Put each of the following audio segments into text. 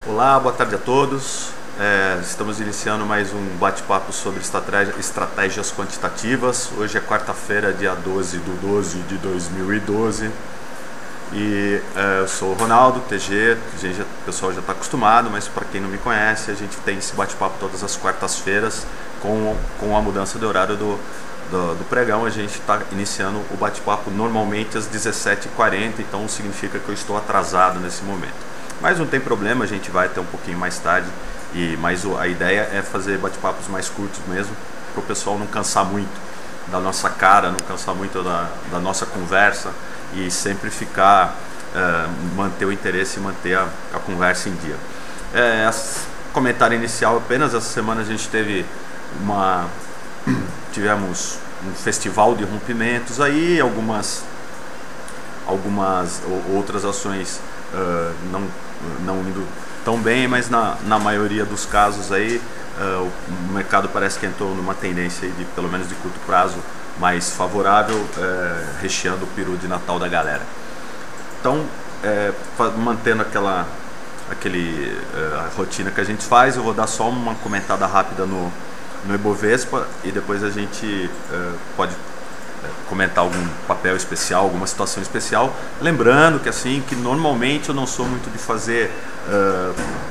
Olá, boa tarde a todos. Estamos iniciando mais um bate-papo sobre estratégias quantitativas. Hoje é quarta-feira, dia 12/12 de 2012. Eu sou o Ronaldo, TG, o pessoal já está acostumado, mas para quem não me conhece, a gente tem esse bate-papo todas as quartas-feiras. Com a mudança de horário do pregão, a gente está iniciando o bate-papo normalmente às 17h40, então significa que eu estou atrasado nesse momento. Mas não tem problema, a gente vai até um pouquinho mais tarde, mas a ideia é fazer bate-papos mais curtos mesmo, para o pessoal não cansar muito da nossa cara, não cansar muito da nossa conversa e sempre manter o interesse e manter a conversa em dia. Comentário inicial apenas, essa semana a gente tivemos um festival de rompimentos aí, algumas outras ações não indo tão bem, mas na maioria dos casos aí o mercado parece que entrou numa tendência aí pelo menos de curto prazo mais favorável, recheando o peru de Natal da galera. Então, mantendo a rotina que a gente faz, eu vou dar só uma comentada rápida no Ibovespa e depois a gente pode comentar algum papel especial, alguma situação especial, lembrando que normalmente eu não sou muito de fazer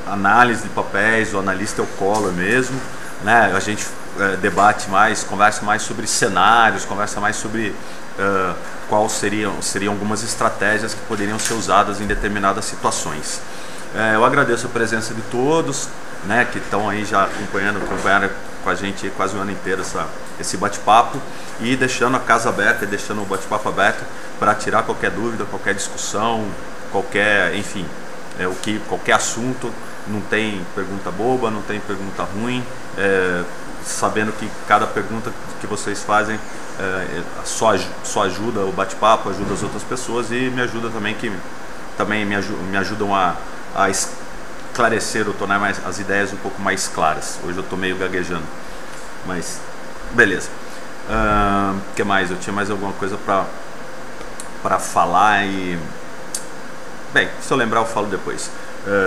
análise de papéis, o analista é o Collor mesmo, né? A gente debate mais, conversa mais sobre cenários, conversa mais sobre quais seriam algumas estratégias que poderiam ser usadas em determinadas situações. Eu agradeço a presença de todos, né, que estão aí já acompanharam com a gente quase o ano inteiro esse bate-papo e deixando a casa aberta e deixando o bate-papo aberto para tirar qualquer dúvida, qualquer discussão, qualquer assunto. Não tem pergunta boba, não tem pergunta ruim, sabendo que cada pergunta que vocês fazem só ajuda o bate-papo, ajuda as outras pessoas e me ajuda também, me ajudam a esclarecer ou tornar as ideias um pouco mais claras. Hoje eu estou meio gaguejando, mas beleza. Que mais? Eu tinha mais alguma coisa para falar e... Bem, se eu lembrar eu falo depois.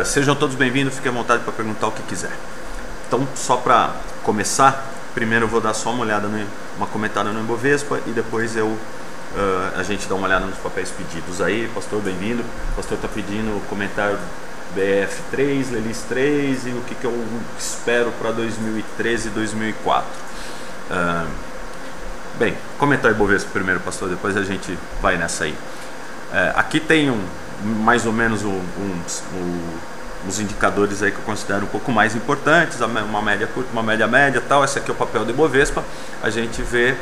Sejam todos bem-vindos, fiquem à vontade para perguntar o que quiser. Então, só para começar, primeiro eu vou dar só uma comentada no Ibovespa e depois a gente dá uma olhada nos papéis pedidos aí. Pastor, bem-vindo. O pastor está pedindo o comentário BF3, Lelis 3 e o que eu espero para 2013 e 2004. Bem, comentar Ibovespa primeiro, pastor, depois a gente vai nessa aí. Aqui tem mais ou menos uns indicadores aí que eu considero um pouco mais importantes, uma média curta, uma média média tal. Esse aqui é o papel do Ibovespa. A gente vê,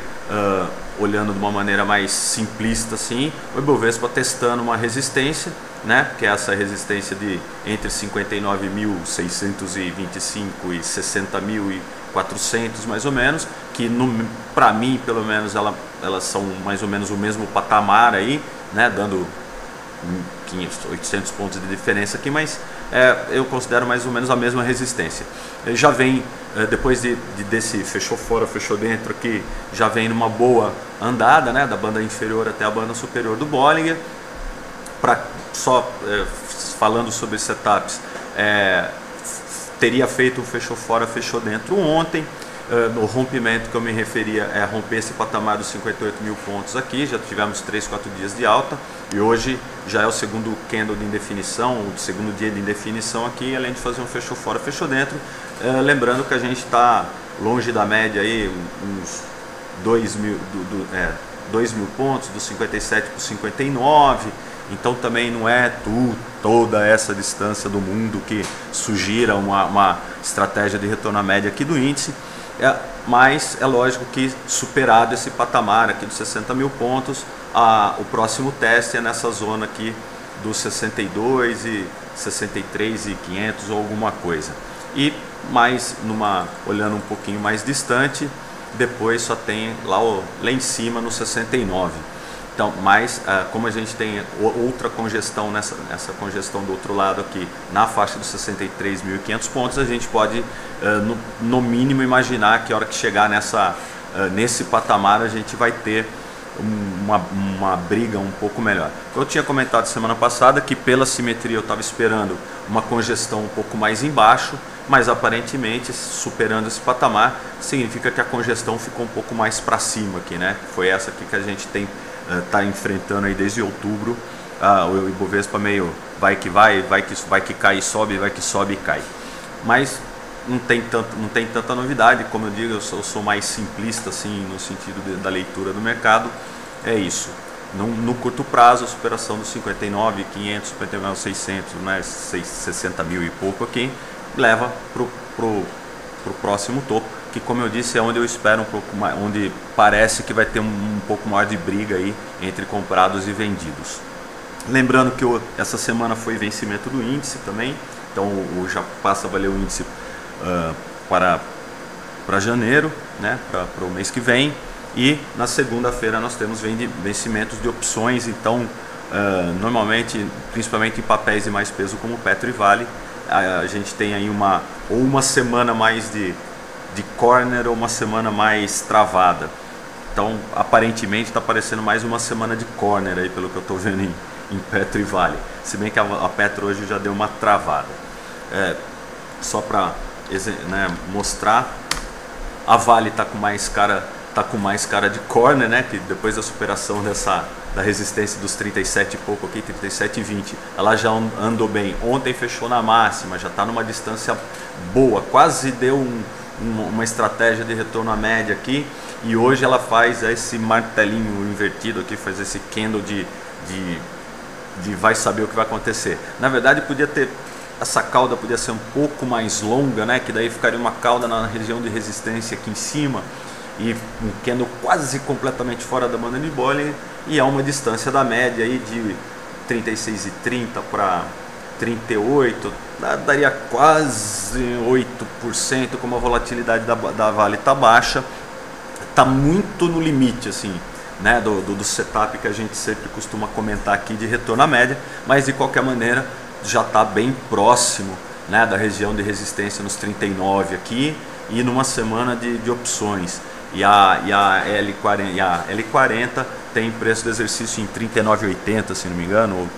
olhando de uma maneira mais simplista assim, o Ibovespa testando uma resistência, né, que é essa resistência de entre 59.625 e 60.400 mais ou menos, que para mim pelo menos elas são mais ou menos o mesmo patamar aí, né, dando 800 pontos de diferença aqui, mas eu considero mais ou menos a mesma resistência. Ele já vem, depois desse fechou fora, fechou dentro aqui, já vem numa boa andada, né, da banda inferior até a banda superior do Bollinger. Falando sobre setups, teria feito um fechou fora, fechou dentro ontem. No rompimento que eu me referia romper esse patamar dos 58 mil pontos aqui. Já tivemos 3-4 dias de alta e hoje já é o segundo candle de indefinição, o segundo dia de indefinição aqui, além de fazer um fechou fora, fechou dentro. Lembrando que a gente está longe da média aí, uns 2 mil pontos, dos 57 para os 59. Então também não é toda essa distância do mundo que sugira uma estratégia de retorno à média aqui do índice. Mas é lógico que, superado esse patamar aqui dos 60 mil pontos, o próximo teste é nessa zona aqui dos 62 e 63.500 ou alguma coisa. E mais olhando um pouquinho mais distante, depois só tem lá em cima no 69. Então, mas como a gente tem outra congestão, essa congestão do outro lado aqui, na faixa dos 63.500 pontos, a gente pode, no mínimo, imaginar que a hora que chegar nesse patamar, a gente vai ter uma briga um pouco melhor. Eu tinha comentado semana passada que pela simetria eu estava esperando uma congestão um pouco mais embaixo, mas aparentemente superando esse patamar significa que a congestão ficou um pouco mais para cima aqui, né? Foi essa aqui que a gente tá enfrentando aí desde outubro. O Ibovespa meio vai que cai e sobe, vai que sobe e cai. Mas não tem tanta novidade, como eu digo, eu sou mais simplista assim, no sentido da leitura do mercado. É isso. No curto prazo, a superação dos 59.500, 59.600, né, 60 mil e pouco aqui, leva pro próximo topo, que, como eu disse, é onde eu espero um pouco mais, onde parece que vai ter um pouco maior de briga aí entre comprados e vendidos. Lembrando que essa semana foi vencimento do índice também, então já passa a valer o índice para janeiro, né, para o mês que vem. E na segunda-feira nós temos vencimentos de opções, então normalmente, principalmente em papéis de mais peso como Petro e Vale, a gente tem aí uma semana mais de corner ou uma semana mais travada. Então aparentemente está parecendo mais uma semana de corner aí, pelo que eu estou vendo em Petro e Vale, se bem que a Petro hoje já deu uma travada. Só para, né, mostrar, a Vale está com mais cara de corner, né, que depois da superação da resistência dos 37 e pouco aqui, 37,20, ela já andou bem. Ontem fechou na máxima, já está numa distância boa, quase deu uma estratégia de retorno à média aqui, e hoje ela faz esse martelinho invertido aqui, faz esse candle de vai saber o que vai acontecer. Na verdade, essa cauda podia ser um pouco mais longa, né, que daí ficaria uma cauda na região de resistência aqui em cima, e um candle quase completamente fora da banda de Bollinger, e a uma distância da média aí de 36,30 para 38, daria quase 8%, como a volatilidade da Vale está baixa, está muito no limite assim, né, do setup que a gente sempre costuma comentar aqui de retorno à média, mas de qualquer maneira já está bem próximo, né, da região de resistência nos 39 aqui, e numa semana de opções. E a L40 tem preço de exercício em 39,80, se não me engano, ou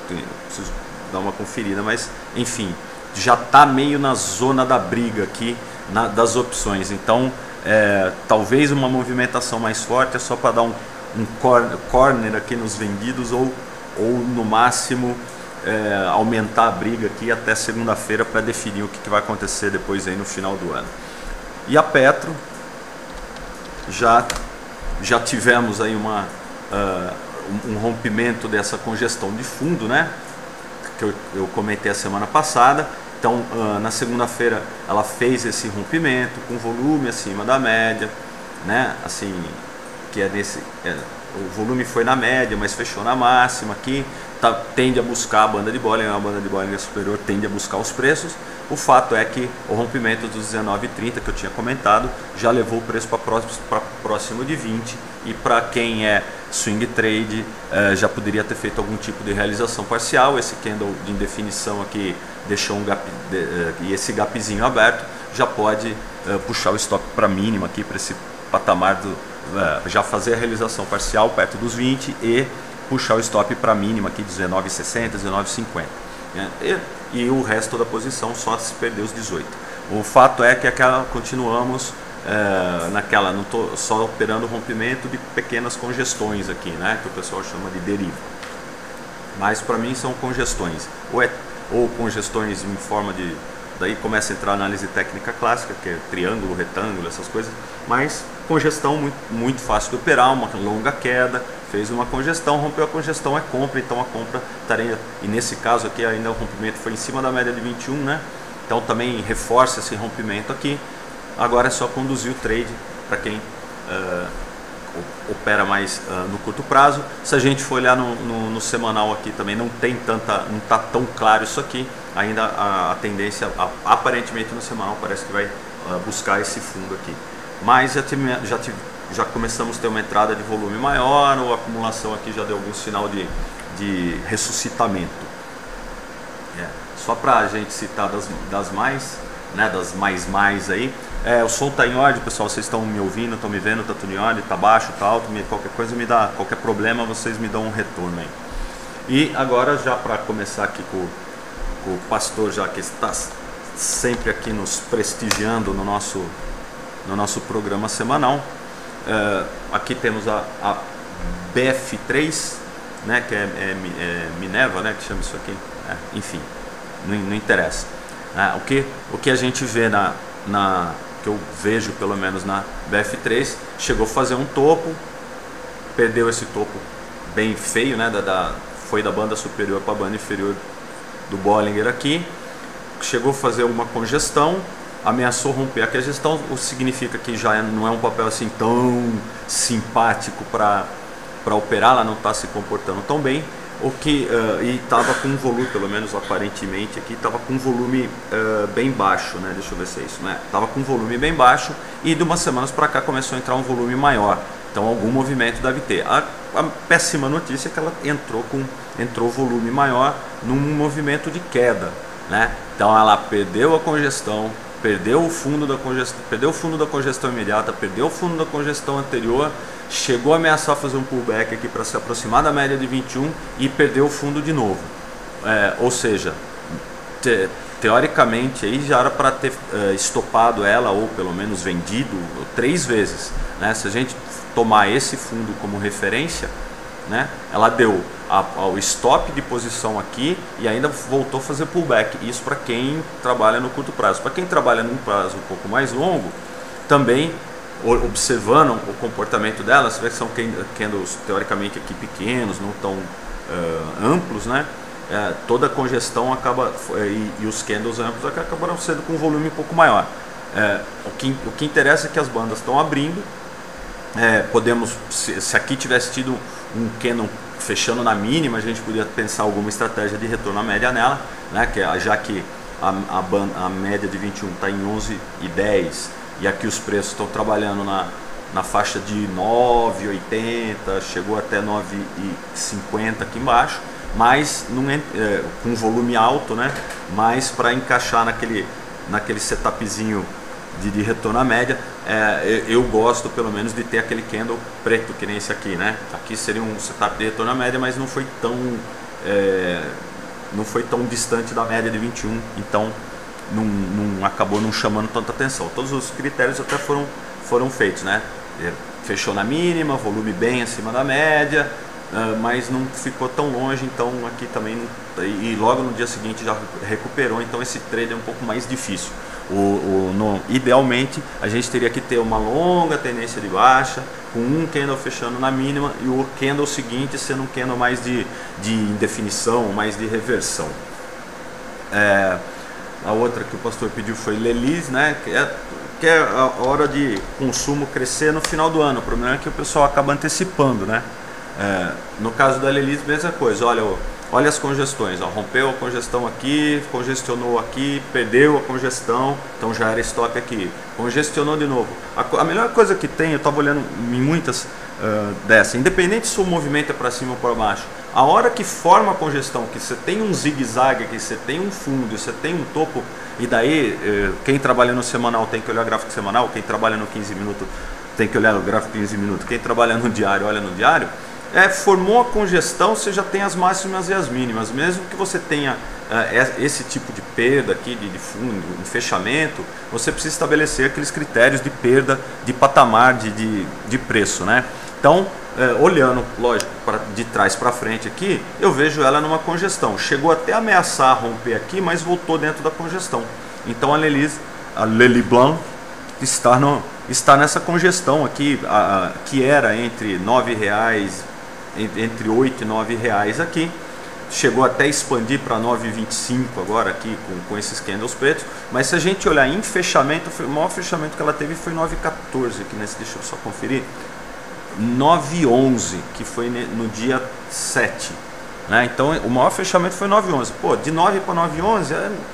preciso dar uma conferida, mas enfim, já está meio na zona da briga aqui das opções. Então talvez uma movimentação mais forte é só para dar um corner aqui nos vendidos, ou no máximo aumentar a briga aqui até segunda-feira para definir o que vai acontecer depois aí no final do ano. E a Petro, já tivemos aí um rompimento dessa congestão de fundo, né, que eu comentei a semana passada. Então na segunda-feira ela fez esse rompimento com volume acima da média, né, assim, que o volume foi na média, mas fechou na máxima aqui, tende a buscar a banda de Bollinger, a banda de Bollinger superior tende a buscar os preços. O fato é que o rompimento dos 19,30 que eu tinha comentado já levou o preço para próximo de 20, e para quem é swing trade já poderia ter feito algum tipo de realização parcial. Esse candle de indefinição aqui deixou um gap, e esse gapzinho aberto já pode puxar o stop para mínima aqui, para esse patamar já fazer a realização parcial perto dos 20 e puxar o stop para mínima aqui, 19,60, 19,50, né? E o resto da posição só se perder os 18. O fato é que continuamos não estou só operando rompimento de pequenas congestões aqui, né, que o pessoal chama de deriva, mas para mim são congestões, ou congestões em forma de, daí começa a entrar a análise técnica clássica, que é triângulo, retângulo, essas coisas, mas congestão muito fácil de operar, uma longa queda, fez uma congestão, rompeu a congestão, é compra, então a compra estaria, e nesse caso aqui ainda o rompimento foi em cima da média de 21, né? Então também reforça esse rompimento aqui. Agora é só conduzir o trade para quem opera mais no curto prazo. Se a gente for olhar no semanal aqui também não está tão claro isso aqui, ainda a tendência aparentemente no semanal parece que vai buscar esse fundo aqui, mas já começamos a ter uma entrada de volume maior, ou a acumulação aqui já deu algum sinal de ressuscitamento. Só para a gente citar das mais né, das mais aí. O som tá em ordem, pessoal, vocês estão me ouvindo, estão me vendo, tá tudo em ordem, tá baixo, tá alto, qualquer coisa me dá, qualquer problema vocês me dão um retorno aí. E agora, já para começar aqui com o pastor, já que está sempre aqui nos prestigiando no nosso programa semanal, aqui temos a BF3, né, que é Minerva, né, que chama isso aqui, enfim, não interessa. O que a gente vê que eu vejo pelo menos na BF3, chegou a fazer um topo, perdeu esse topo bem feio, né, foi da banda superior para a banda inferior do Bollinger aqui, chegou a fazer uma congestão, ameaçou romper a congestão, o que significa que já não é um papel assim tão simpático para operar, ela não está se comportando tão bem, e estava com um volume, pelo menos aparentemente aqui, estava com um volume bem baixo, né? Deixa eu ver se é isso, né? Estava com um volume bem baixo e de umas semanas para cá começou a entrar um volume maior, então algum movimento deve ter. A péssima notícia é que ela entrou volume maior num movimento de queda, né? Então ela perdeu a congestão, perdeu o fundo da congestão imediata, perdeu o fundo da congestão anterior, chegou a ameaçar fazer um pullback aqui para se aproximar da média de 21 e perdeu o fundo de novo. Ou seja, teoricamente aí já era para ter estopado ela, ou pelo menos vendido 3 vezes, né? Se a gente tomar esse fundo como referência, né, ela deu o stop de posição aqui e ainda voltou a fazer pullback. Isso para quem trabalha no curto prazo. Para quem trabalha num prazo um pouco mais longo, também observando o comportamento dela, você vê que são candles teoricamente aqui pequenos, não tão amplos, né? Toda a congestão acaba e os candles amplos acabaram sendo com um volume um pouco maior. O que interessa é que as bandas estão abrindo. Podemos, se aqui tivesse tido um candle fechando na mínima, a gente podia pensar alguma estratégia de retorno à média nela, né? Já que a média de 21 está em 11,10 e aqui os preços estão trabalhando na faixa de 9,80, chegou até 9,50 aqui embaixo, mas com volume alto, né? Mas para encaixar naquele setupzinho de retorno à média, eu gosto pelo menos de ter aquele candle preto que nem esse aqui, né? Aqui seria um setup de retorno à média, mas não foi tão distante da média de 21, então acabou não chamando tanta atenção. Todos os critérios até foram feitos, né? Fechou na mínima, volume bem acima da média, mas não ficou tão longe, então aqui também, e logo no dia seguinte já recuperou, então esse trade é um pouco mais difícil. Idealmente a gente teria que ter uma longa tendência de baixa, com um candle fechando na mínima e o candle seguinte sendo um candle mais de indefinição, mais de reversão. A outra que o pastor pediu foi Lelis, né? Que é a hora de consumo crescer no final do ano. O problema é que o pessoal acaba antecipando, né? No caso da Lelis, mesma coisa. Olha as congestões, rompeu a congestão aqui, congestionou aqui, perdeu a congestão, então já era stop aqui, congestionou de novo. A melhor coisa que tem, eu estava olhando em muitas dessas, independente se o movimento é para cima ou para baixo, a hora que forma a congestão, que você tem um zigue-zague aqui, você tem um fundo, você tem um topo, e daí quem trabalha no semanal tem que olhar o gráfico semanal, quem trabalha no 15 minutos tem que olhar o gráfico 15 minutos, quem trabalha no diário olha no diário. Formou a congestão, você já tem as máximas e as mínimas. Mesmo que você tenha esse tipo de perda aqui de fundo, um fechamento, você precisa estabelecer aqueles critérios de perda de patamar de preço, né? Então, olhando, lógico, de trás para frente aqui, eu vejo ela numa congestão. Chegou até a ameaçar romper aqui, mas voltou dentro da congestão. Então a Lely Blanc está nessa congestão aqui, que era entre R$9, entre 8 e 9 reais aqui, chegou até expandir para 9,25 agora aqui com esses candles pretos, mas se a gente olhar em fechamento, o maior fechamento que ela teve foi 9,14 aqui nesse, deixa eu só conferir, 9,11 que foi no dia 7, né? Então o maior fechamento foi 9,11. Pô, de 9 para 9,11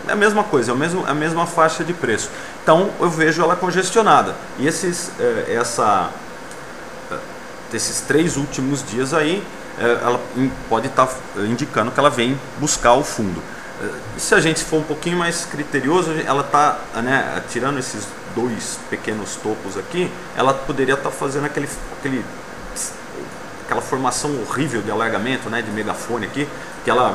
é a mesma coisa, é a mesma faixa de preço. Então eu vejo ela congestionada. E esses 3 últimos dias aí, ela pode estar indicando que ela vem buscar o fundo. Se a gente for um pouquinho mais criterioso, ela está, né, tirando esses dois pequenos topos aqui, ela poderia estar fazendo aquela formação horrível de alargamento, né, de megafone aqui, que ela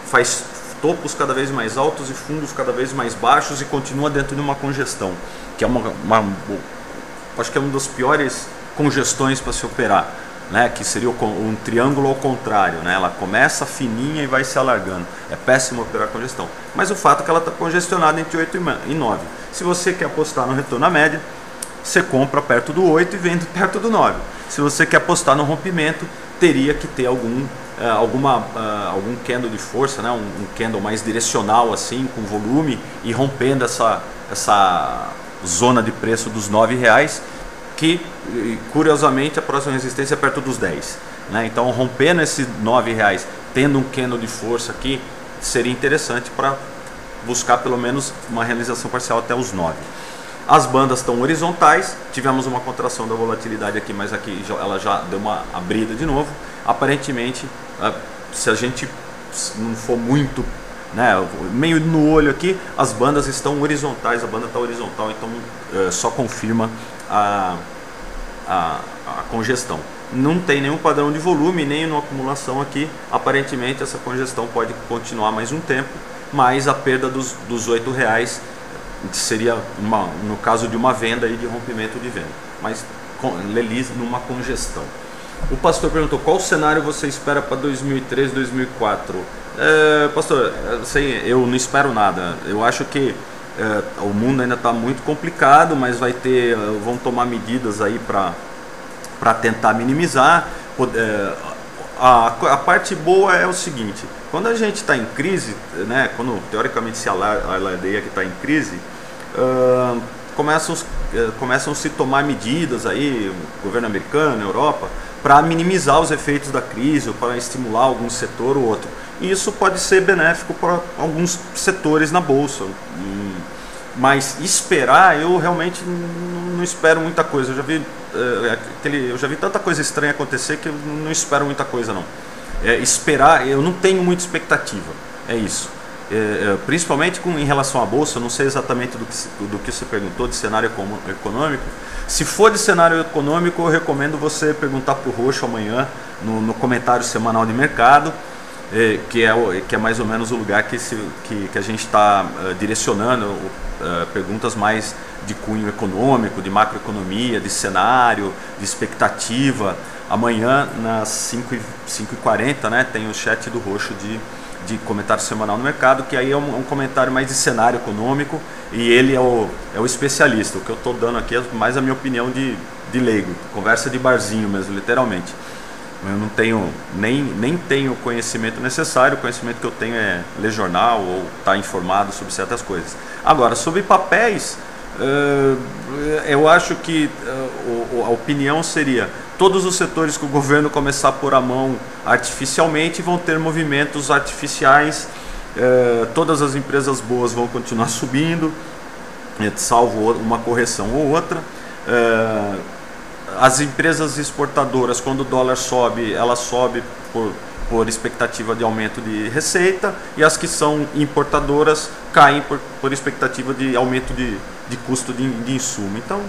faz topos cada vez mais altos e fundos cada vez mais baixos e continua dentro de uma congestão, que é acho que é uma das piores congestões para se operar, né, que seria um triângulo ao contrário, né, ela começa fininha e vai se alargando. É péssimo operar congestão, mas o fato é que ela está congestionada entre 8 e 9. Se você quer apostar no retorno à média, você compra perto do 8 e vende perto do 9. Se você quer apostar no rompimento, teria que ter algum candle de força, né, um candle mais direcional assim, com volume e rompendo essa zona de preço dos R$9, que curiosamente a próxima resistência é perto dos 10, né? Então rompendo esses R$9, tendo um candle de força aqui, seria interessante para buscar pelo menos uma realização parcial até os 9. As bandas estão horizontais, tivemos uma contração da volatilidade aqui, mas aqui ela já deu uma abrida de novo. Aparentemente, se a gente não for muito, né, meio no olho aqui, as bandas estão horizontais, a banda está horizontal, então só confirma a congestão. Não tem nenhum padrão de volume, nem na acumulação aqui. Aparentemente essa congestão pode continuar mais um tempo, mas a perda dos R$8 seria, no caso de uma venda e de rompimento de venda, mas Lelis numa congestão. O pastor perguntou: qual cenário você espera para 2003, 2004? Pastor, eu não espero nada. Eu acho que o mundo ainda está muito complicado, mas vão tomar medidas aí para tentar minimizar. A parte boa é o seguinte: quando a gente está em crise, né, quando teoricamente se alardeia que está em crise, começam a se tomar medidas aí, o governo americano, a Europa, para minimizar os efeitos da crise ou para estimular algum setor ou outro. E isso pode ser benéfico para alguns setores na bolsa. Mas esperar, eu realmente não espero muita coisa. Eu já vi tanta coisa estranha acontecer que eu não espero muita coisa não. Esperar, eu não tenho muita expectativa, é isso. Principalmente em relação à bolsa, eu não sei exatamente do que você perguntou, de cenário econômico. Se for de cenário econômico, eu recomendo você perguntar para o Roxo amanhã no comentário semanal de mercado, que é mais ou menos o lugar que a gente está direcionando perguntas mais de cunho econômico, de macroeconomia, de cenário, de expectativa. Amanhã, nas 5h40, né, tem o chat do Roxo de comentário semanal no mercado, que aí é um comentário mais de cenário econômico, e ele é o especialista. O que eu estou dando aqui é mais a minha opinião de leigo, conversa de barzinho mesmo, literalmente. Eu não tenho, nem tenho o conhecimento necessário. O conhecimento que eu tenho é ler jornal ou estar informado sobre certas coisas. Agora, sobre papéis, eu acho que a opinião seria: todos os setores que o governo começar a pôr a mão artificialmente vão ter movimentos artificiais, todas as empresas boas vão continuar subindo, salvo uma correção ou outra. As empresas exportadoras, quando o dólar sobe, ela sobe por expectativa de aumento de receita, e as que são importadoras caem por expectativa de aumento de custo de insumo. Então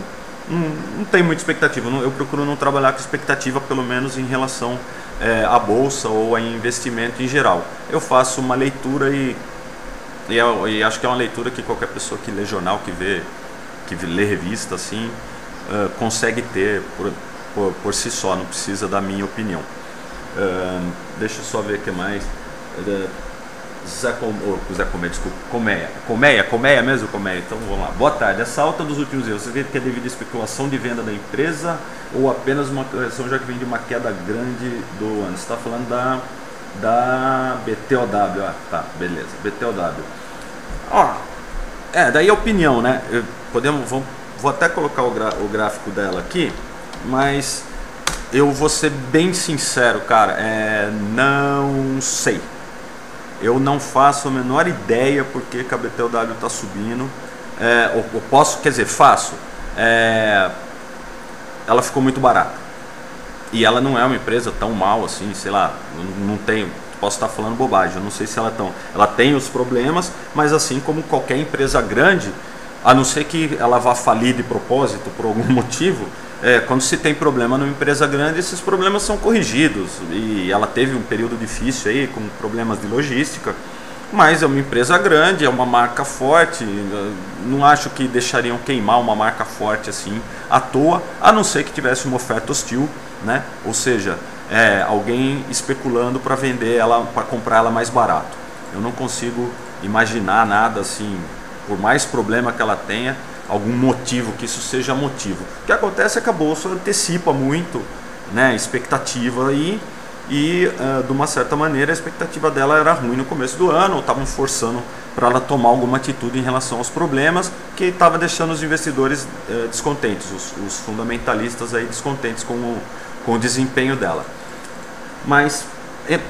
não tem muita expectativa. Eu procuro não trabalhar com expectativa, pelo menos em relação à bolsa ou a investimento em geral. Eu faço uma leitura e acho que é uma leitura que qualquer pessoa que lê jornal, que lê revista assim, consegue ter por si só, não precisa da minha opinião. Deixa eu só ver o que mais. Colmeia mesmo, Colmeia. Então vamos lá. Boa tarde. Essa alta dos últimos dias, você vê que é devido à especulação de venda da empresa ou apenas uma correção, já que vem de uma queda grande do ano? Você está falando da BTOW. Tá, beleza. BTOW. Daí a opinião, né? Vou até colocar o gráfico dela aqui, mas eu vou ser bem sincero, cara, não sei. Eu não faço a menor ideia porque a BTOW está subindo. Eu posso, quer dizer, faço. Ela ficou muito barata. E ela não é uma empresa tão mal assim, sei lá, não tenho posso estar falando bobagem, eu não sei se ela tem os problemas, mas assim como qualquer empresa grande, a não ser que ela vá falir de propósito por algum motivo, quando se tem problema numa empresa grande, esses problemas são corrigidos, e ela teve um período difícil aí, com problemas de logística, mas é uma empresa grande, é uma marca forte, não acho que deixariam queimar uma marca forte assim à toa, a não ser que tivesse uma oferta hostil, né? Ou seja, alguém especulando para vender ela, para comprar ela mais barato. Eu não consigo imaginar nada assim, por mais problema que ela tenha, algum motivo que isso seja motivo. O que acontece é que a bolsa antecipa muito, né, expectativa e de uma certa maneira a expectativa dela era ruim no começo do ano, ou estavam forçando para ela tomar alguma atitude em relação aos problemas, que estava deixando os investidores descontentes, os fundamentalistas aí descontentes com o desempenho dela. Mas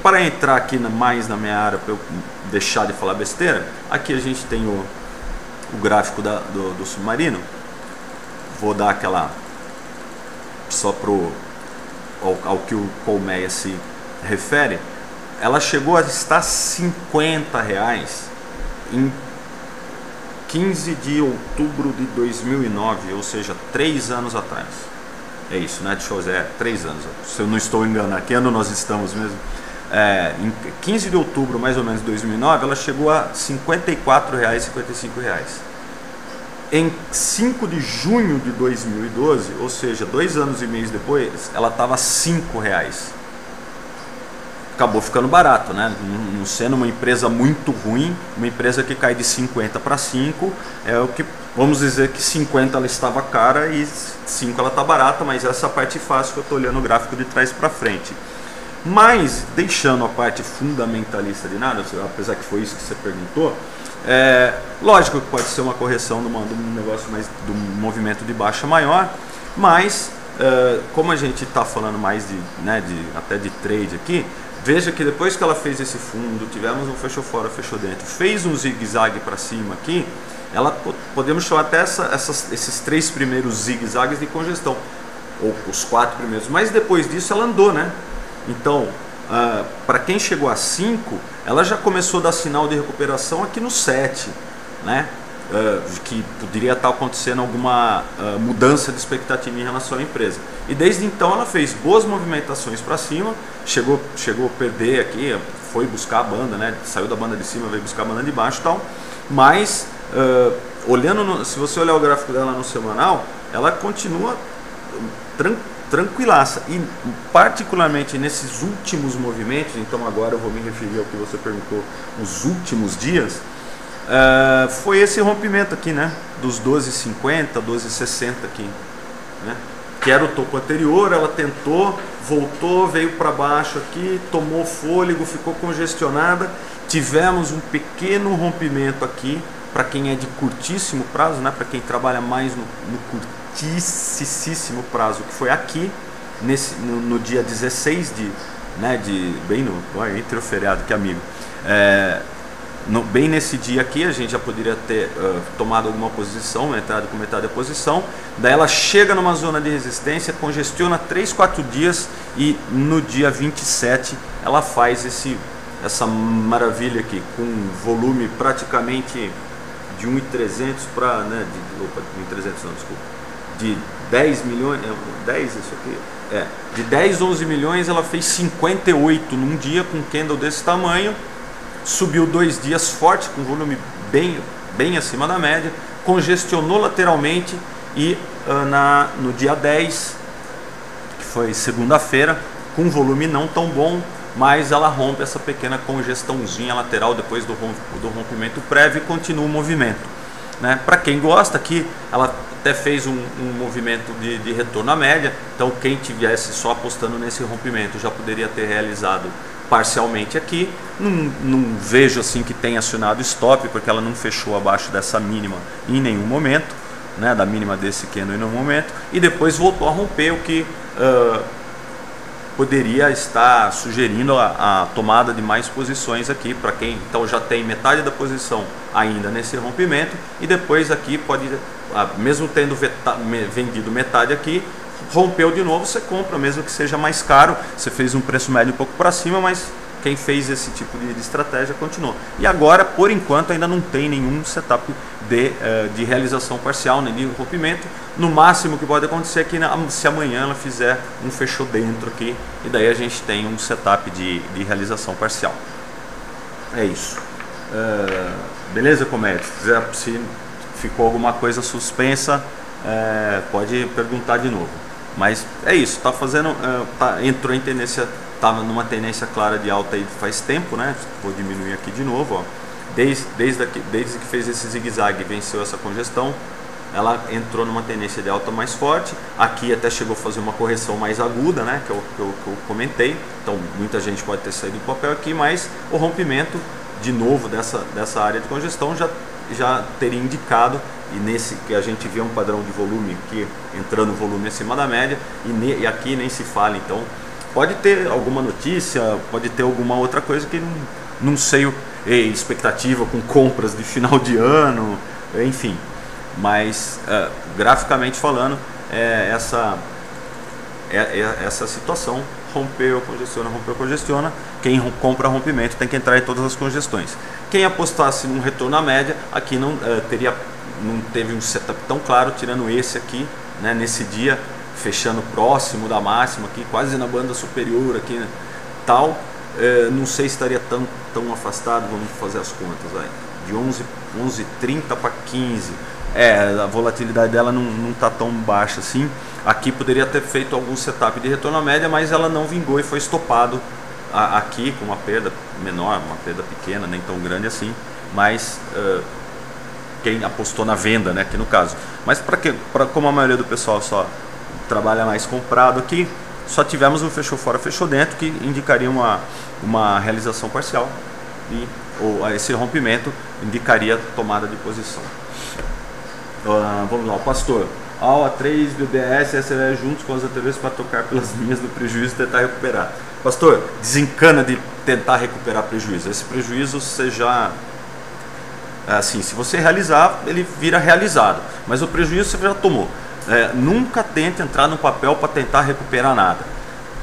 para entrar aqui mais na minha área, para eu deixar de falar besteira, aqui a gente tem o gráfico do submarino. Vou dar aquela só ao que o Colmeia se refere. Ela chegou a estar R$50 em 15 de outubro de 2009, ou seja, 3 anos atrás. É isso, né? Deixa eu ver, 3 anos. Se eu não estou enganado, que ano nós estamos mesmo? Em 15 de outubro, mais ou menos, de 2009, ela chegou a R$54,55. Em 5 de junho de 2012, ou seja, 2 anos e meio depois, ela estava R$5. Acabou ficando barato, né? Não sendo uma empresa muito ruim, uma empresa que cai de 50 para 5, é o que, vamos dizer que 50 ela estava cara e 5 ela está barata, mas essa é a parte fácil que eu estou olhando o gráfico de trás para frente. Mas, deixando a parte fundamentalista de nada, apesar que foi isso que você perguntou, lógico que pode ser uma correção de um negócio mais, de um movimento de baixa maior, mas como a gente está falando mais até de trade aqui, veja que depois que ela fez esse fundo, tivemos um fechou fora, fechou dentro, fez um zigue-zague para cima aqui, podemos chamar até esses 3 primeiros zigue-zagues de congestão, ou os 4 primeiros, mas depois disso ela andou, né? Então, para quem chegou a 5, ela já começou a dar sinal de recuperação aqui no 7, né? Que poderia estar acontecendo alguma mudança de expectativa em relação à empresa. E desde então ela fez boas movimentações para cima, chegou a perder aqui, foi buscar a banda, né? Saiu da banda de cima, veio buscar a banda de baixo e tal, mas se você olhar o gráfico dela no semanal, ela continua tranquilaça, e particularmente nesses últimos movimentos, então agora eu vou me referir ao que você perguntou, os últimos dias, foi esse rompimento aqui, né, dos 12,50, 12,60 aqui, né, que era o topo anterior. Ela tentou, voltou, veio para baixo aqui, tomou fôlego, ficou congestionada, tivemos um pequeno rompimento aqui, para quem é de curtíssimo prazo, né, para quem trabalha mais no curtíssimo prazo, que foi aqui, no dia 16 bem entre o feriado, que amigo, bem nesse dia aqui, a gente já poderia ter tomado alguma posição, entrado com metade da posição, daí ela chega numa zona de resistência, congestiona 3, 4 dias, e no dia 27 ela faz essa maravilha aqui, com volume praticamente de 1.300 para, né, de 10 milhões, 10 isso aqui, de 10, 11 milhões, ela fez 58 num dia, com um candle desse tamanho, subiu 2 dias forte, com volume bem acima da média, congestionou lateralmente, e no dia 10, que foi segunda-feira, com volume não tão bom, mas ela rompe essa pequena congestãozinha lateral depois do rompimento prévio e continua o movimento, né? Para quem gosta aqui, ela até fez um movimento de retorno à média, então quem tivesse só apostando nesse rompimento já poderia ter realizado parcialmente aqui. Não vejo assim que tenha acionado stop, porque ela não fechou abaixo dessa mínima em nenhum momento, né, da mínima desse candle em nenhum momento, e depois voltou a romper, o que poderia estar sugerindo a tomada de mais posições aqui, para quem então já tem metade da posição ainda nesse rompimento, e depois aqui pode, mesmo tendo vendido metade aqui, rompeu de novo, você compra, mesmo que seja mais caro. Você fez um preço médio um pouco para cima, mas quem fez esse tipo de estratégia continuou. E agora, por enquanto, ainda não tem nenhum setup de realização parcial, nem de rompimento. No máximo que pode acontecer é que se amanhã ela fizer um fechou dentro aqui, e daí a gente tem um setup de realização parcial. É isso. Beleza, Comédia? Se ficou alguma coisa suspensa, pode perguntar de novo. Mas é isso, entrou em tendência, estava numa tendência clara de alta aí faz tempo, né? Vou diminuir aqui de novo, ó. Desde que fez esse zigue-zague e venceu essa congestão, ela entrou numa tendência de alta mais forte. Aqui até chegou a fazer uma correção mais aguda, né? Que eu comentei. Então muita gente pode ter saído do papel aqui, mas o rompimento de novo dessa área de congestão já teria indicado, e nesse que a gente vê um padrão de volume aqui, entrando volume acima da média, e aqui nem se fala. Então pode ter alguma notícia, pode ter alguma outra coisa que não sei, expectativa com compras de final de ano, enfim, mas graficamente falando, essa situação. Rompeu, congestiona. Quem compra rompimento tem que entrar em todas as congestões. Quem apostasse num retorno à média, aqui não teve um setup tão claro, tirando esse aqui, né, nesse dia, fechando próximo da máxima aqui, quase na banda superior aqui, né, tal. Não sei se estaria tão afastado, vamos fazer as contas, vai, de 11,30 para 15. A volatilidade dela não está tão baixa assim. Aqui poderia ter feito algum setup de retorno à média, mas ela não vingou e foi estopado aqui com uma perda menor, uma perda pequena, nem tão grande assim, mas quem apostou na venda, né, aqui no caso. Mas como a maioria do pessoal só trabalha mais comprado aqui, só tivemos um fechou fora, fechou dentro, que indicaria uma realização parcial, ou esse rompimento indicaria tomada de posição. Vamos lá, o pastor. A3, BBS e SLR juntos com as ATVs para tocar pelas linhas do prejuízo e tentar recuperar. Pastor, desencana de tentar recuperar prejuízo. Esse prejuízo você já... Assim, se você realizar, ele vira realizado. Mas o prejuízo você já tomou. Nunca tente entrar no papel para tentar recuperar nada.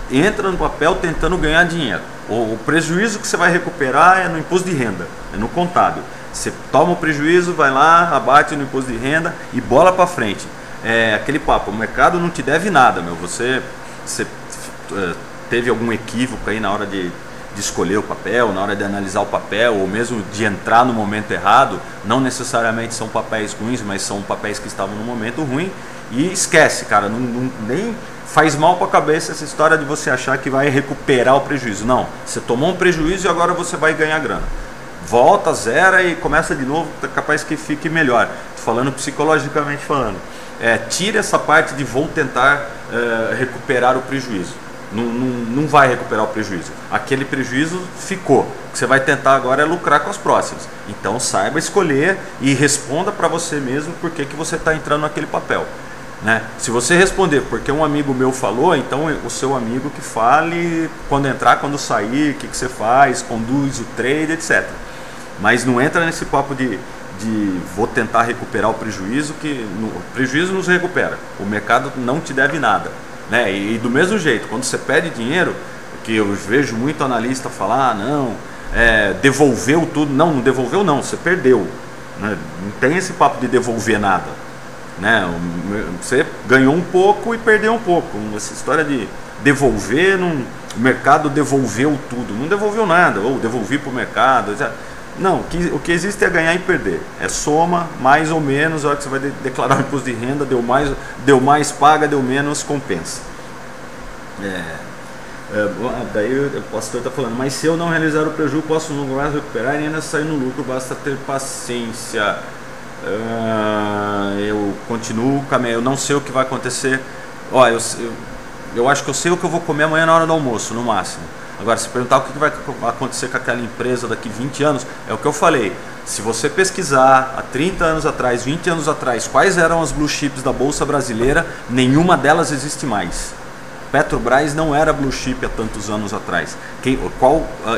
Entra no papel tentando ganhar dinheiro. O prejuízo que você vai recuperar é no imposto de renda, é no contábil. Você toma o prejuízo, vai lá, abate no imposto de renda e bola para frente. Aquele papo, o mercado não te deve nada, meu. Você teve algum equívoco aí na hora de escolher o papel, na hora de analisar o papel, ou mesmo de entrar no momento errado. Não necessariamente são papéis ruins, mas são papéis que estavam no momento ruim. E esquece, cara, nem faz mal para a cabeça essa história de você achar que vai recuperar o prejuízo. Não, você tomou um prejuízo e agora você vai ganhar grana. Volta, zera e começa de novo, é capaz que fique melhor. Tô falando psicologicamente falando. Tira essa parte de vou tentar recuperar o prejuízo. Não vai recuperar o prejuízo. Aquele prejuízo ficou. O que você vai tentar agora é lucrar com as próximas. Então saiba escolher e responda para você mesmo por que você está entrando naquele papel. Né? Se você responder porque um amigo meu falou, então o seu amigo que fale quando entrar, quando sair, o que você faz, conduz o trade, etc. Mas não entra nesse papo de vou tentar recuperar o prejuízo, que o prejuízo não se recupera, o mercado não te deve nada, né? E do mesmo jeito, quando você perde dinheiro, que eu vejo muito analista falar, devolveu tudo. Não devolveu não, você perdeu, né? Não tem esse papo de devolver nada, né? Você ganhou um pouco e perdeu um pouco. Essa história de devolver, o mercado devolveu tudo, não devolveu nada, ou devolvi para o mercado. Não, o que existe é ganhar e perder. É soma, mais ou menos. A hora que você vai declarar o imposto de renda, deu mais paga, deu menos compensa. Daí o pastor está falando, mas se eu não realizar o prejuízo, posso no longo prazo recuperar e ainda sair no lucro, basta ter paciência. Eu continuo caminhando, eu não sei o que vai acontecer. Eu acho que eu sei o que eu vou comer amanhã na hora do almoço, no máximo. Agora, se perguntar o que vai acontecer com aquela empresa daqui 20 anos, é o que eu falei. Se você pesquisar há 30 anos atrás, 20 anos atrás, quais eram as blue chips da Bolsa Brasileira, nenhuma delas existe mais. Petrobras não era blue chip há tantos anos atrás.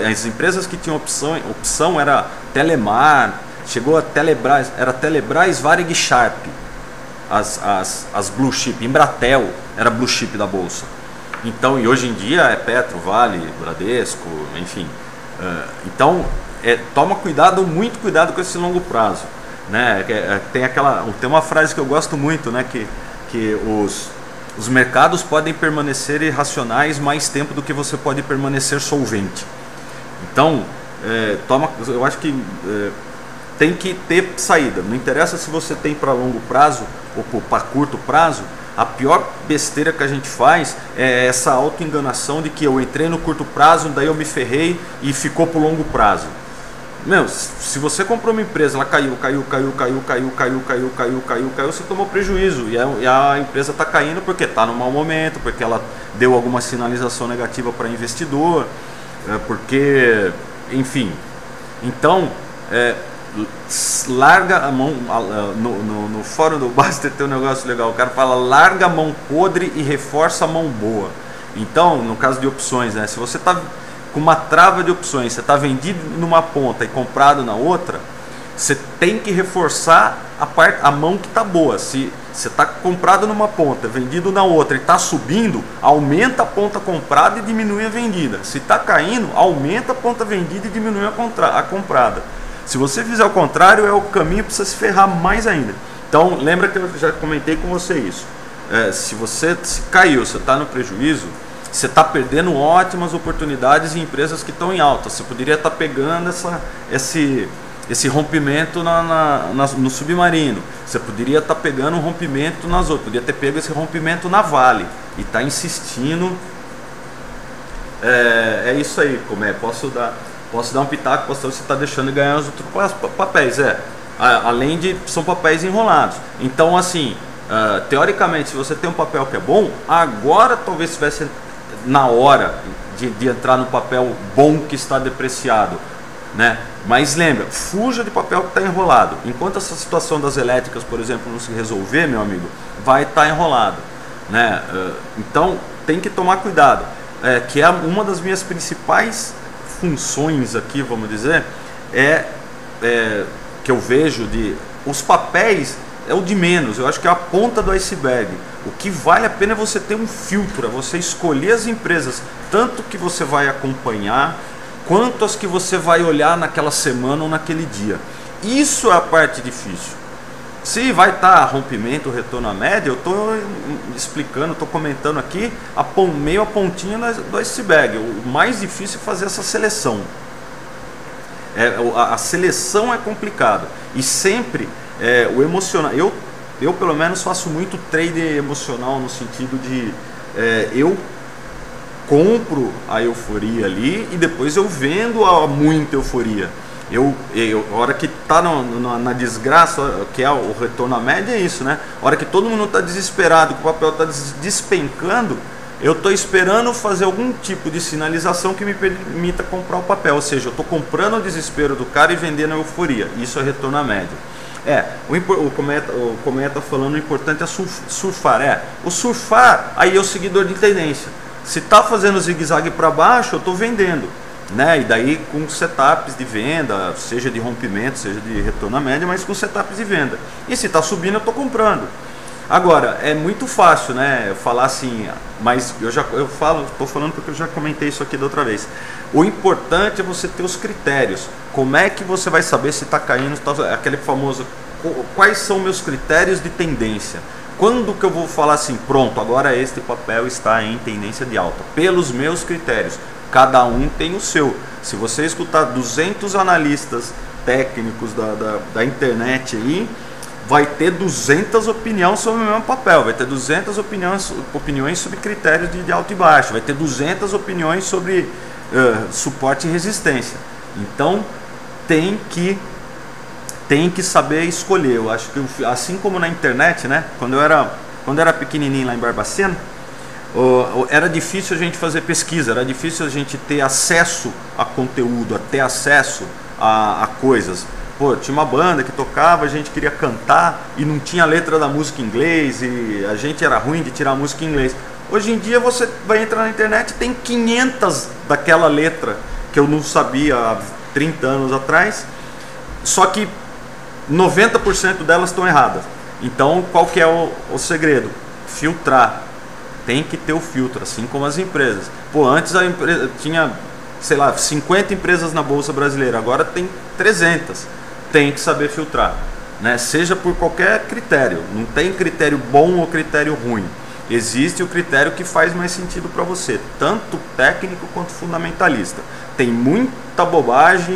As empresas que tinham opção era Telemar, chegou a Telebrás, era Telebrás, Varig, Sharp. As blue chip, Embratel era blue chip da Bolsa. Então, e hoje em dia é Petro, Vale, Bradesco, enfim. Então, toma cuidado, muito cuidado com esse longo prazo, né? Tem uma frase que eu gosto muito, né? Que os mercados podem permanecer irracionais mais tempo do que você pode permanecer solvente. Então, eu acho que tem que ter saída. Não interessa se você tem para longo prazo ou para curto prazo. A pior besteira que a gente faz é essa autoenganação de que eu entrei no curto prazo, daí eu me ferrei e ficou para o longo prazo. Meu, se você comprou uma empresa, ela caiu, você tomou prejuízo. E a empresa está caindo porque está no mau momento, porque ela deu alguma sinalização negativa para investidor, porque, enfim. Então, larga a mão. No fórum do Baster tem um negócio legal, o cara fala: larga a mão podre e reforça a mão boa. Então, no caso de opções, né, se você está com uma trava de opções, você está vendido numa ponta e comprado na outra, você tem que reforçar a mão que está boa. Se você está comprado numa ponta, vendido na outra e está subindo, aumenta a ponta comprada e diminui a vendida. Se está caindo, aumenta a ponta vendida e diminui a comprada. Se você fizer o contrário, é o caminho para você se ferrar mais ainda. Então, lembra que eu já comentei com você isso. Se caiu, você está no prejuízo, você está perdendo ótimas oportunidades em empresas que estão em alta. Você poderia estar pegando esse rompimento no Submarino. Você poderia estar pegando um rompimento nas outras. Poderia ter pego esse rompimento na Vale. E está insistindo. É isso aí. Posso dar um pitaco, você está deixando de ganhar os outros papéis. Além de são papéis enrolados. Então, assim, teoricamente, se você tem um papel que é bom, agora talvez estivesse na hora de entrar no papel bom que está depreciado, né? Mas lembra, fuja de papel que está enrolado. Enquanto essa situação das elétricas, por exemplo, não se resolver, meu amigo, vai estar enrolado, né? Então tem que tomar cuidado, que é uma das minhas principais funções aqui, vamos dizer, que eu vejo os papéis é o de menos. Eu acho que é a ponta do iceberg. O que vale a pena é você ter um filtro, é você escolher as empresas, tanto que você vai acompanhar, quanto as que você vai olhar naquela semana ou naquele dia. Isso é a parte difícil. Se vai estar rompimento, retorno à média, eu estou explicando, estou comentando aqui meio a pontinha do iceberg. O mais difícil é fazer essa seleção. A seleção é complicado. E sempre o emocional. Eu pelo menos faço muito trade emocional, no sentido de eu compro a euforia ali e depois eu vendo a muita euforia. A hora que está na desgraça, que é o retorno à média, é isso, né? A hora que todo mundo está desesperado, que o papel está despencando, eu estou esperando fazer algum tipo de sinalização que me permita comprar o papel. Ou seja, eu estou comprando o desespero do cara e vendendo a euforia. Isso é retorno à média. O Cometa está falando, o importante é surfar. O surfar aí é o seguidor de tendência. Se está fazendo zigue-zague para baixo, eu estou vendendo, né? E daí com setups de venda, seja de rompimento, seja de retorno à média, mas com setups de venda. E se está subindo, eu estou comprando. Agora, é muito fácil, né, falar assim, mas estou falando porque eu já comentei isso aqui da outra vez. O importante é você ter os critérios. Como é que você vai saber se está caindo, aquele famoso, quais são meus critérios de tendência? Quando que eu vou falar assim, pronto, agora este papel está em tendência de alta? Pelos meus critérios. Cada um tem o seu. Se você escutar 200 analistas técnicos da internet aí, vai ter 200 opiniões sobre o mesmo papel, vai ter 200 opiniões sobre critérios de alto e baixo, vai ter 200 opiniões sobre suporte e resistência. Então tem que saber escolher. Eu acho que assim como na internet, né? Quando eu era pequenininho lá em Barbacena, era difícil a gente fazer pesquisa, era difícil a gente ter acesso a conteúdo, a ter acesso a coisas. Pô, tinha uma banda que tocava, a gente queria cantar e não tinha letra da música em inglês e a gente era ruim de tirar a música em inglês. Hoje em dia você vai entrar na internet e tem 500 daquela letra que eu não sabia há 30 anos atrás, só que 90% delas estão erradas. Então qual que é o segredo? Filtrar. Tem que ter o filtro, assim como as empresas. Pô, antes a empresa tinha sei lá, 50 empresas na Bolsa Brasileira, agora tem 300. Tem que saber filtrar, né? Seja por qualquer critério, não tem critério bom ou critério ruim. Existe o critério que faz mais sentido para você, tanto técnico quanto fundamentalista. Tem muita bobagem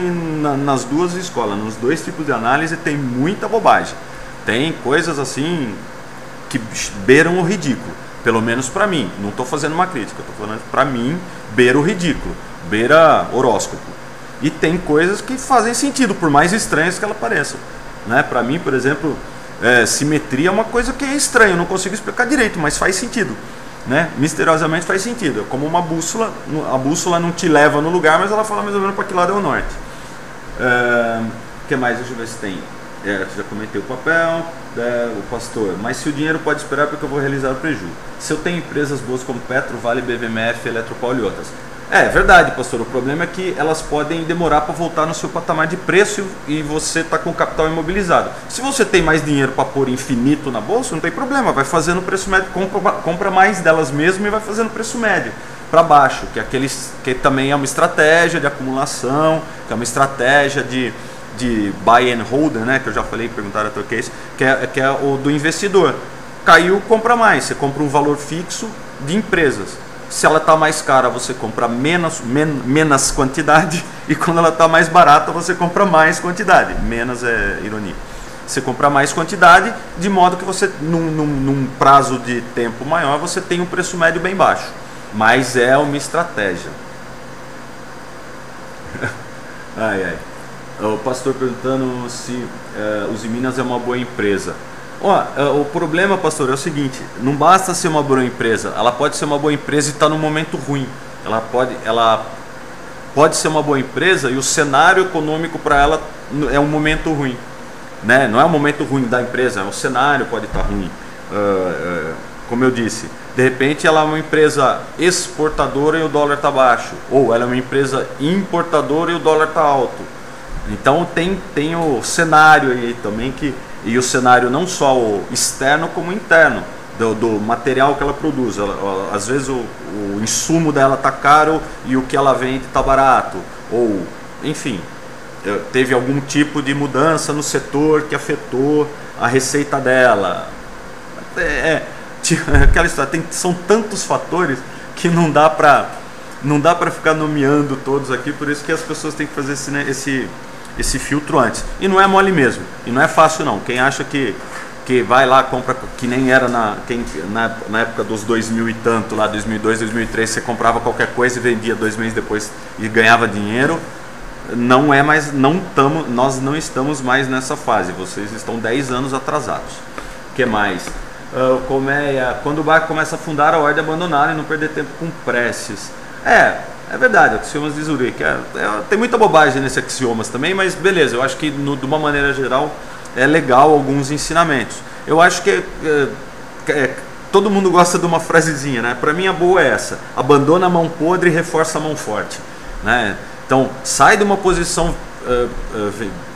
nas duas escolas, nos dois tipos de análise tem muita bobagem. Tem coisas assim que beiram o ridículo, pelo menos para mim. Não estou fazendo uma crítica, estou falando para mim, beira o ridículo, beira horóscopo. E tem coisas que fazem sentido, por mais estranhas que ela pareçam, né? Para mim, por exemplo, simetria é uma coisa que é estranha, eu não consigo explicar direito, mas faz sentido, né? Misteriosamente faz sentido. É como uma bússola, a bússola não te leva no lugar, mas ela fala mais ou menos para que lado é o norte. O que mais? Deixa eu ver se tem. Já comentei o papel, o pastor. Mas se o dinheiro pode esperar, porque eu vou realizar o prejuízo. Se eu tenho empresas boas como Petro, Vale, BVMF, Eletropaulo e outras. É verdade, pastor. O problema é que elas podem demorar para voltar no seu patamar de preço e você está com o capital imobilizado. Se você tem mais dinheiro para pôr infinito na bolsa, não tem problema. Vai fazendo o preço médio, compra mais delas mesmo e vai fazendo o preço médio para baixo, que também é uma estratégia de acumulação, que é uma estratégia de buy and hold, né? Que eu já falei, perguntaram até o que é isso, que é o do investidor. Caiu, compra mais. Você compra um valor fixo de empresas. Se ela está mais cara, você compra menos quantidade, e quando ela está mais barata, você compra mais quantidade. Menos é ironia. Você compra mais quantidade, de modo que você, num prazo de tempo maior, você tem um preço médio bem baixo. Mas é uma estratégia. Ai, ai. O pastor perguntando se Uzi Minas é uma boa empresa. O problema, pastor, é o seguinte: não basta ser uma boa empresa, ela pode ser uma boa empresa e estar num momento ruim. Ela pode ser uma boa empresa e o cenário econômico para ela é um momento ruim, né? Não é um momento ruim da empresa, o cenário pode estar ruim. Como eu disse, de repente ela é uma empresa exportadora e o dólar está baixo, ou ela é uma empresa importadora e o dólar está alto. Então tem o cenário aí também, e o cenário não só o externo como o interno, do material que ela produz. Às vezes o insumo dela está caro e o que ela vende está barato, ou enfim, teve algum tipo de mudança no setor que afetou a receita dela. Aquela história, são tantos fatores que não dá para ficar nomeando todos aqui, por isso que as pessoas têm que fazer esse filtro antes. E não é mole mesmo, e não é fácil não. Quem acha que vai lá, compra, que nem era na época dos 2000 e tanto, lá 2002, 2003, você comprava qualquer coisa e vendia 2 meses depois e ganhava dinheiro. Não é mais, nós não estamos mais nessa fase, vocês estão 10 anos atrasados. O que mais? Quando o barco começa a afundar, a ordem é abandonar e não perder tempo com preces. É verdade, axiomas de Zurique. Tem muita bobagem nesse axiomas também, mas beleza, eu acho que de uma maneira geral é legal alguns ensinamentos. Eu acho que todo mundo gosta de uma frasezinha, né? Para mim a boa é essa: abandona a mão podre e reforça a mão forte, né? Então sai de uma posição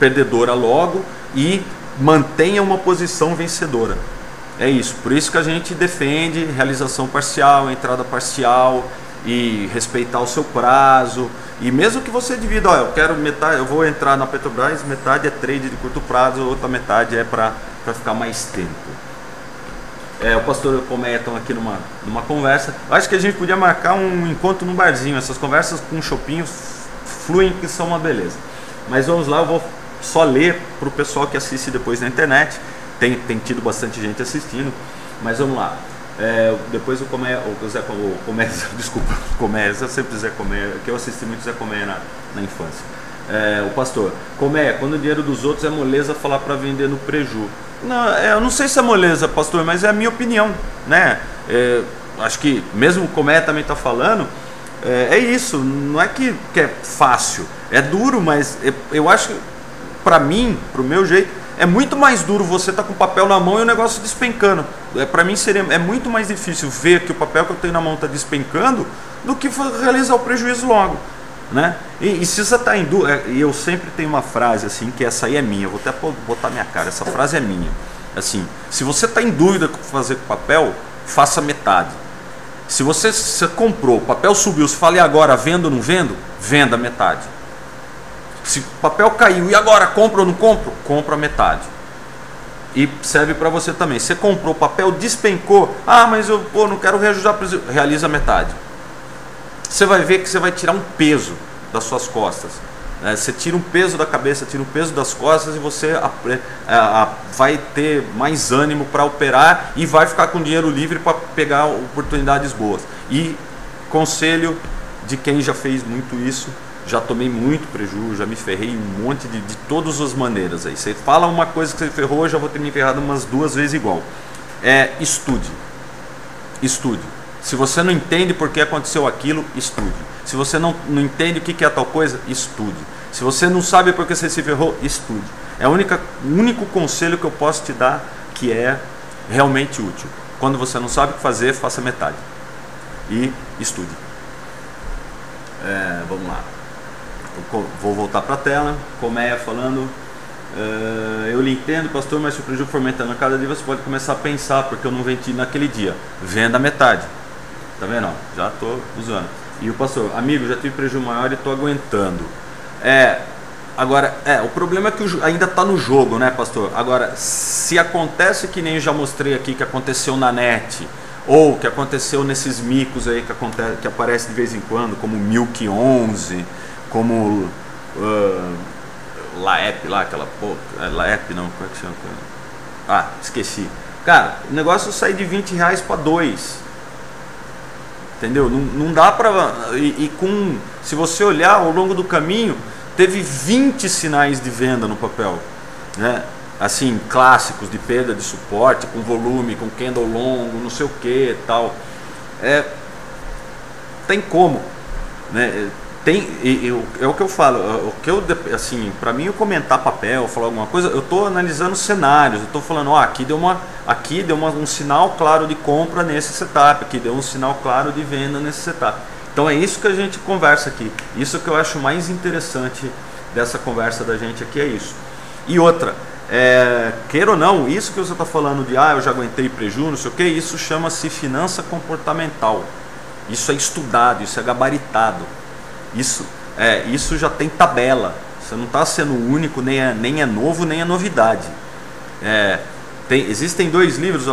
perdedora logo e mantenha uma posição vencedora. É isso, por isso que a gente defende realização parcial, entrada parcial, e respeitar o seu prazo. E mesmo que você divida, eu quero metade, eu vou entrar na Petrobras, metade é trade de curto prazo, outra metade é para ficar mais tempo. O pastor e o Colmeia estão aqui numa conversa. Eu acho que a gente podia marcar um encontro num barzinho. Essas conversas com chopinhos fluem, que são uma beleza. Mas vamos lá, eu vou só ler para o pessoal que assiste depois na internet. Tem tido bastante gente assistindo, mas vamos lá. Depois o Zé Colmeia, desculpa, eu sempre Zé Colmeia, que eu assisti muito Zé Colmeia na infância. O pastor: Colmeia, quando o dinheiro dos outros é moleza falar para vender no preju. Não, eu não sei se é moleza, pastor, mas é a minha opinião, né? Acho que mesmo o Colmeia também está falando, é isso, não é que é fácil, é duro, mas eu acho que para mim, pro meu jeito, é muito mais duro você estar com o papel na mão e o negócio despencando. Para mim é muito mais difícil ver que o papel que eu tenho na mão está despencando do que realizar o prejuízo logo, né? E se você está em dúvida, e eu sempre tenho uma frase assim, que essa aí é minha, eu vou até botar minha cara, essa frase é minha. Assim, se você está em dúvida com fazer com papel, faça metade. Se você comprou, o papel subiu, você fala, e agora, vendo ou não vendo? Venda metade. Se o papel caiu, e agora, compro ou não compro? Compro a metade. E serve para você também. Você comprou, o papel despencou, mas eu não quero reajustar, realiza a metade. Você vai ver que você vai tirar um peso das suas costas. Você tira um peso da cabeça, tira um peso das costas e você vai ter mais ânimo para operar e vai ficar com dinheiro livre para pegar oportunidades boas. E conselho de quem já fez muito isso, já tomei muito prejuízo, já me ferrei um monte de todas as maneiras. Aí você fala uma coisa que você ferrou, eu já vou ter me ferrado umas 2 vezes igual. Estude. Se você não entende por que aconteceu aquilo, estude. Se você não entende o que é tal coisa, estude. Se você não sabe por que você se ferrou, estude. É o único conselho que eu posso te dar que é realmente útil. Quando você não sabe o que fazer, faça metade. E estude. Vamos lá. Vou voltar para a tela. Colmeia falando. Eu lhe entendo, pastor, mas se o prejuízo for aumentando a cada dia, você pode começar a pensar, porque eu não vendi naquele dia. Venda metade. Tá vendo? Já estou usando. E o pastor, amigo, já tive prejuízo maior e estou aguentando. Agora, o problema é que ainda está no jogo, né, pastor? Agora, se acontece que nem eu já mostrei aqui, que aconteceu na net, ou que aconteceu nesses micos aí que aparece de vez em quando, como Milk 11, como Laep lá, aquela Laep não, como é que chama? Esqueci. Cara, o negócio sai de R$20 para 2. Entendeu? Não dá para... se você olhar ao longo do caminho, teve 20 sinais de venda no papel, né? Assim, clássicos de perda de suporte, com volume, com candle longo, não sei o que tal. Tem como, né? É o que eu falo, assim, para mim eu comentar papel, falar alguma coisa, eu estou analisando cenários, eu estou falando, aqui deu um sinal claro de compra nesse setup, aqui deu um sinal claro de venda nesse setup. Então é isso que a gente conversa aqui, isso que eu acho mais interessante dessa conversa da gente aqui, é isso. E outra, queira ou não, isso que você está falando de, eu já aguentei prejuízo, não sei o que, isso chama-se finança comportamental, isso é estudado, isso é gabaritado. Isso já tem tabela. Você não está sendo único, nem é novo, nem é novidade. Existem 2 livros,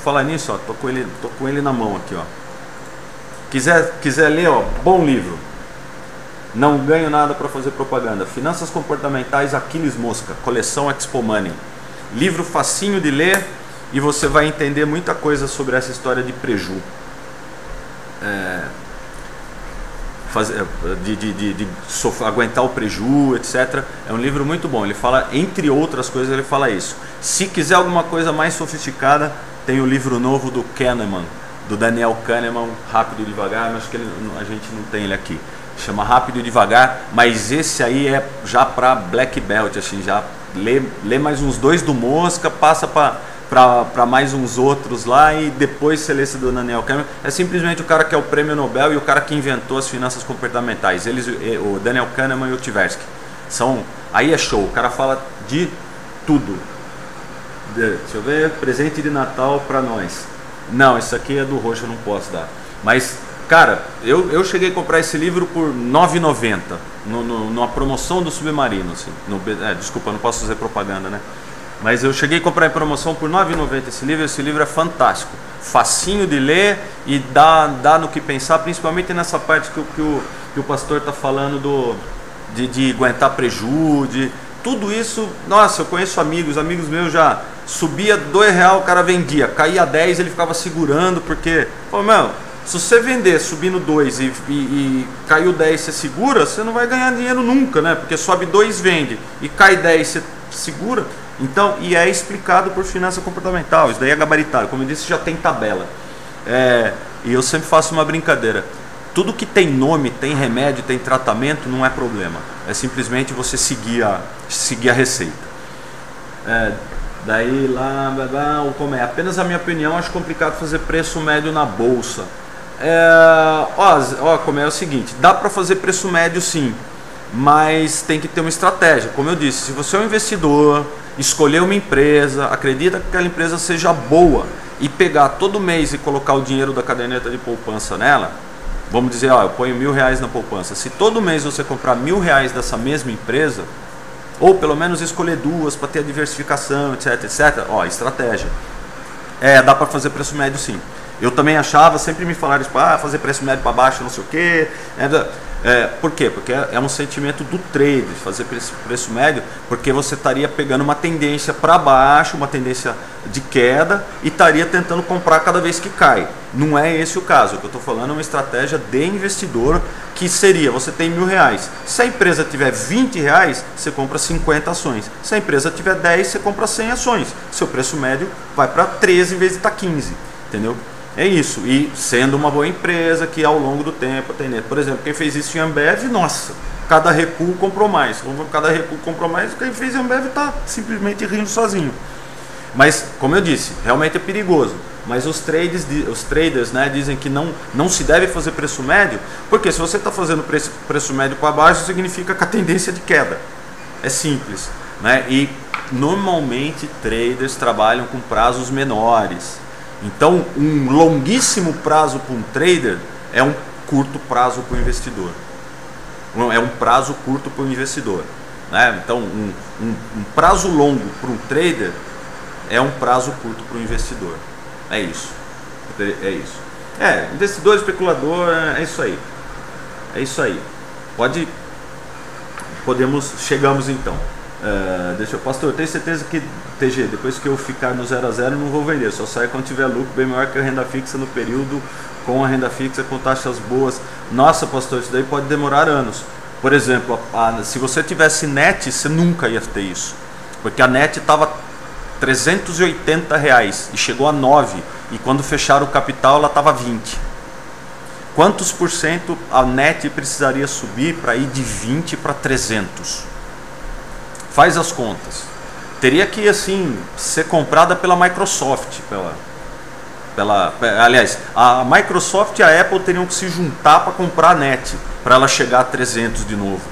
falar nisso, tô com ele na mão aqui, Quiser ler, bom livro. Não ganho nada para fazer propaganda. Finanças Comportamentais Aquiles Mosca, coleção Expo Money. Livro facinho de ler e você vai entender muita coisa sobre essa história de preju. Aguentar o preju, etc. É um livro muito bom. Ele fala, entre outras coisas, ele fala isso. Se quiser alguma coisa mais sofisticada, tem o livro novo do Kahneman, do Daniel Kahneman, Rápido e Devagar, mas que a gente não tem ele aqui. Chama Rápido e Devagar, mas esse aí é já para Black Belt, assim, já lê mais uns 2 do Mosca, passa para mais uns outros lá e depois você lê esse do Daniel Kahneman. É simplesmente o cara que é o prêmio Nobel e o cara que inventou as finanças comportamentais. O Daniel Kahneman e o Tversky. Aí é show, o cara fala de tudo. Deixa eu ver, presente de Natal para nós. Não, isso aqui é do roxo, eu não posso dar. Mas, cara, eu cheguei a comprar esse livro por R$ 9,90 numa promoção do Submarino. Assim, desculpa, não posso fazer propaganda, né? Mas eu cheguei a comprar em promoção por R$ 9,90 esse livro. Esse livro é fantástico, facinho de ler e dá no que pensar, principalmente nessa parte que o pastor está falando de aguentar prejuízo, tudo isso. Nossa, eu conheço amigos meus já subia R$2, o cara vendia, caía 10, ele ficava segurando, porque, se você vender subindo 2 e caiu 10, você segura, você não vai ganhar dinheiro nunca, né? Porque sobe 2, vende, e cai 10, você segura. Então, e é explicado por finança comportamental, isso daí é gabaritado, como eu disse, já tem tabela. E eu sempre faço uma brincadeira, tudo que tem nome, tem remédio, tem tratamento, não é problema, é simplesmente você seguir a receita. Daí como apenas a minha opinião, acho complicado fazer preço médio na bolsa. Como é o seguinte, dá para fazer preço médio sim, mas tem que ter uma estratégia. Como eu disse, se você é um investidor, escolher uma empresa, acredita que aquela empresa seja boa e pegar todo mês e colocar o dinheiro da caderneta de poupança nela, vamos dizer, ó, eu ponho R$1.000 na poupança. Se todo mês você comprar R$1.000 dessa mesma empresa, ou pelo menos escolher duas para ter a diversificação, etc, etc, ó, estratégia. Dá para fazer preço médio sim. Eu também achava, sempre me falaram, tipo, fazer preço médio para baixo, não sei o quê. Por quê? Porque é um sentimento do trade, fazer preço médio, porque você estaria pegando uma tendência para baixo, uma tendência de queda, e estaria tentando comprar cada vez que cai. Não é esse o caso. O que eu estou falando é uma estratégia de investidor, que seria, você tem R$1.000. Se a empresa tiver R$20, você compra 50 ações. Se a empresa tiver 10, você compra 100 ações. Seu preço médio vai para 13 em vez de estar 15. Entendeu? É isso, e sendo uma boa empresa que ao longo do tempo atender. Por exemplo, quem fez isso em Ambev, nossa, cada recuo comprou mais. Cada recuo comprou mais, quem fez em Ambev está simplesmente rindo sozinho. Mas, como eu disse, realmente é perigoso. Mas os traders, né, dizem que não se deve fazer preço médio, porque se você está fazendo preço médio para baixo, significa que a tendência é de queda. É simples, né? E normalmente traders trabalham com prazos menores. Então, um longuíssimo prazo para um trader é um curto prazo para o investidor. É um prazo curto para o investidor, né? Então, um prazo longo para um trader é um prazo curto para o investidor. É isso. É isso. Investidor, especulador, é isso aí. É isso aí. Chegamos então. Pastor, eu tenho certeza que TG, depois que eu ficar no 0 a 0 não vou vender, só sai quando tiver lucro bem maior que a renda fixa no período, com a renda fixa com taxas boas. Nossa, pastor, isso daí pode demorar anos. Por exemplo, se você tivesse net, você nunca ia ter isso, porque a net estava R$380 e chegou a 9, e quando fecharam o capital ela estava 20. Quantos por cento a net precisaria subir para ir de 20 para 300? Faz as contas. Teria que, assim, ser comprada pela Microsoft. Aliás, a Microsoft e a Apple teriam que se juntar para comprar a net, para ela chegar a 300 de novo.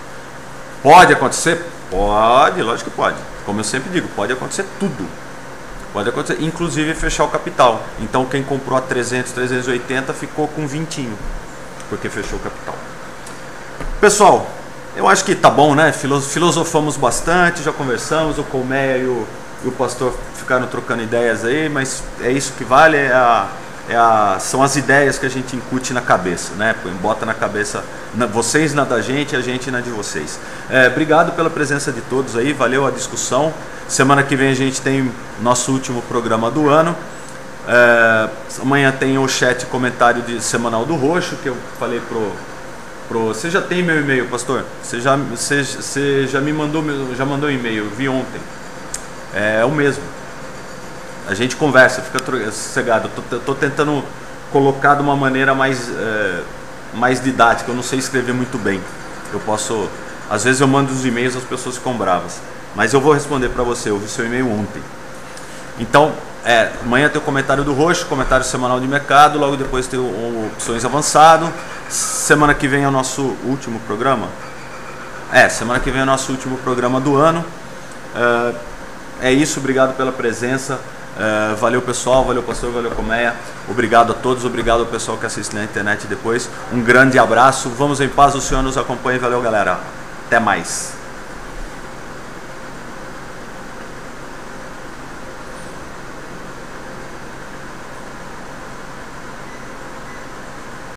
Pode acontecer? Pode, lógico que pode. Como eu sempre digo, pode acontecer tudo. Pode acontecer, inclusive fechar o capital. Então quem comprou a 300, 380 ficou com 20, porque fechou o capital. Pessoal, eu acho que tá bom, né? Filosofamos bastante, já conversamos, o Colmeia e o pastor ficaram trocando ideias aí, mas é isso que vale, são as ideias que a gente incute na cabeça, né? Bota na cabeça, vocês na da gente e a gente na de vocês. Obrigado pela presença de todos aí, valeu a discussão. Semana que vem a gente tem nosso último programa do ano. Amanhã tem o chat comentário semanal do Roxo, que eu falei você já tem meu e-mail, pastor? Você já me mandou, mandou e-mail, eu vi ontem. É o mesmo. A gente conversa, fica sossegado. Tô tentando colocar de uma maneira mais didática. Eu não sei escrever muito bem. Às vezes eu mando os e-mails, as pessoas ficam bravas. Mas eu vou responder para você. Eu vi seu e-mail ontem. Então, amanhã tem o comentário do Roxo, comentário semanal de mercado. Logo depois tem opções avançado. Semana que vem é o nosso último programa. Semana que vem é o nosso último programa do ano. É isso, obrigado pela presença. Valeu pessoal, valeu pastor, valeu Colmeia. Obrigado a todos, obrigado ao pessoal que assiste na internet depois. Um grande abraço, vamos em paz, o Senhor nos acompanhe. Valeu galera, até mais.